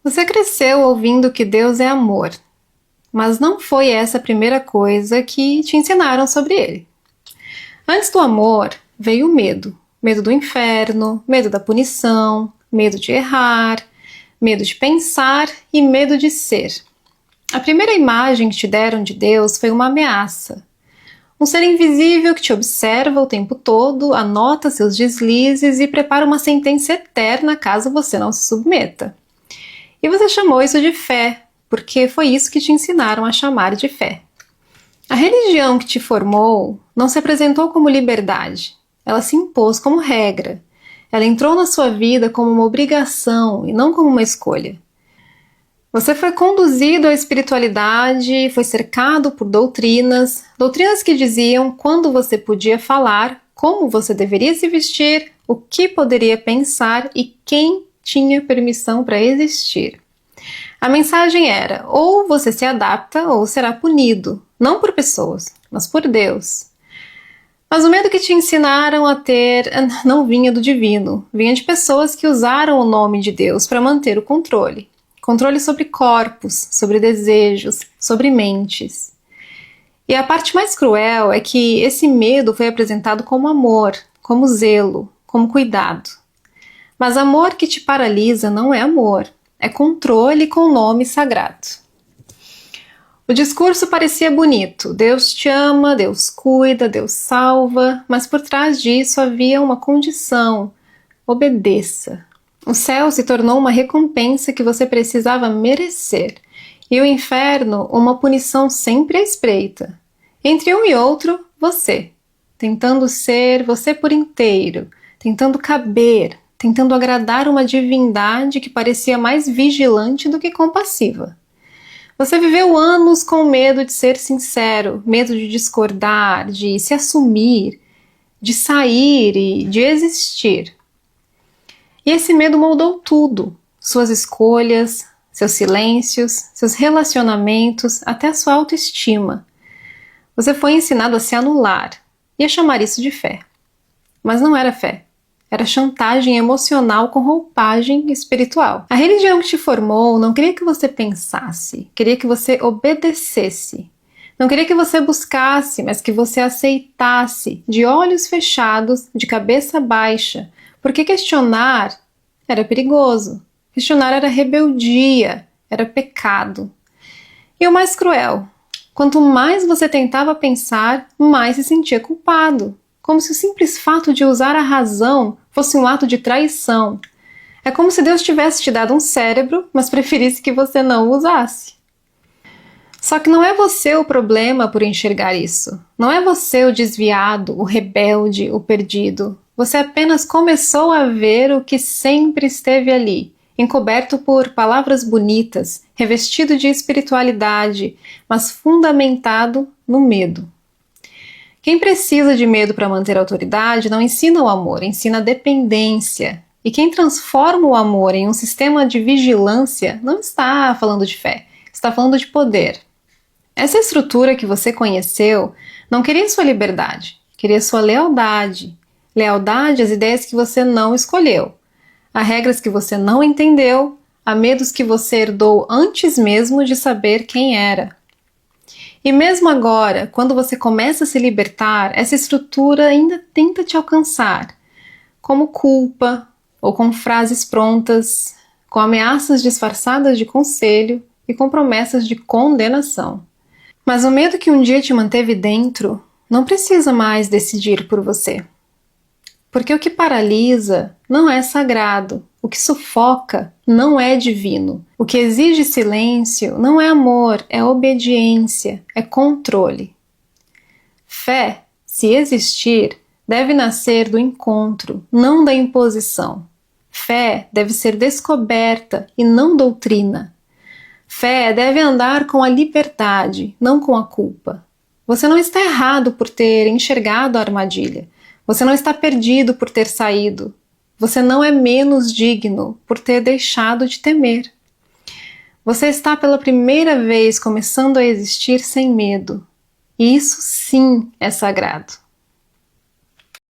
Você cresceu ouvindo que Deus é amor, mas não foi essa a primeira coisa que te ensinaram sobre ele. Antes do amor veio o medo. Medo do inferno, medo da punição, medo de errar, medo de pensar e medo de ser. A primeira imagem que te deram de Deus foi uma ameaça. Um ser invisível que te observa o tempo todo, anota seus deslizes e prepara uma sentença eterna caso você não se submeta. E você chamou isso de fé, porque foi isso que te ensinaram a chamar de fé. A religião que te formou não se apresentou como liberdade, ela se impôs como regra. Ela entrou na sua vida como uma obrigação e não como uma escolha. Você foi conduzido à espiritualidade, foi cercado por doutrinas que diziam quando você podia falar, como você deveria se vestir, o que poderia pensar e quem tinha permissão para existir. A mensagem era: ou você se adapta ou será punido, não por pessoas, mas por Deus. Mas o medo que te ensinaram a ter não vinha do divino, vinha de pessoas que usaram o nome de Deus para manter o controle. Controle sobre corpos, sobre desejos, sobre mentes. E a parte mais cruel é que esse medo foi apresentado como amor, como zelo, como cuidado. Mas amor que te paralisa não é amor, é controle com nome sagrado. O discurso parecia bonito, Deus te ama, Deus cuida, Deus salva, mas por trás disso havia uma condição: obedeça. O céu se tornou uma recompensa que você precisava merecer, e o inferno uma punição sempre à espreita. Entre um e outro, você, tentando ser você por inteiro, tentando caber, tentando agradar uma divindade que parecia mais vigilante do que compassiva. Você viveu anos com medo de ser sincero, medo de discordar, de se assumir, de sair e de existir. E esse medo moldou tudo, suas escolhas, seus silêncios, seus relacionamentos, até a sua autoestima. Você foi ensinado a se anular e a chamar isso de fé. Mas não era fé. Era chantagem emocional com roupagem espiritual. A religião que te formou não queria que você pensasse, queria que você obedecesse. Não queria que você buscasse, mas que você aceitasse, de olhos fechados, de cabeça baixa, porque questionar era perigoso. Questionar era rebeldia, era pecado. E o mais cruel, quanto mais você tentava pensar, mais se sentia culpado. Como se o simples fato de usar a razão fosse um ato de traição. É como se Deus tivesse te dado um cérebro, mas preferisse que você não o usasse. Só que não é você o problema por enxergar isso. Não é você o desviado, o rebelde, o perdido. Você apenas começou a ver o que sempre esteve ali, encoberto por palavras bonitas, revestido de espiritualidade, mas fundamentado no medo. Quem precisa de medo para manter a autoridade não ensina o amor, ensina a dependência. E quem transforma o amor em um sistema de vigilância não está falando de fé, está falando de poder. Essa estrutura que você conheceu não queria sua liberdade, queria sua lealdade. Lealdade às ideias que você não escolheu, a regras que você não entendeu, a medos que você herdou antes mesmo de saber quem era. E mesmo agora, quando você começa a se libertar, essa estrutura ainda tenta te alcançar, como culpa, ou com frases prontas, com ameaças disfarçadas de conselho e com promessas de condenação. Mas o medo que um dia te manteve dentro não precisa mais decidir por você. Porque o que paralisa não é sagrado, o que sufoca não é divino. O que exige silêncio não é amor, é obediência, é controle. Fé, se existir, deve nascer do encontro, não da imposição. Fé deve ser descoberta e não doutrina. Fé deve andar com a liberdade, não com a culpa. Você não está errado por ter enxergado a armadilha. Você não está perdido por ter saído. Você não é menos digno por ter deixado de temer. Você está pela primeira vez começando a existir sem medo. E isso sim é sagrado.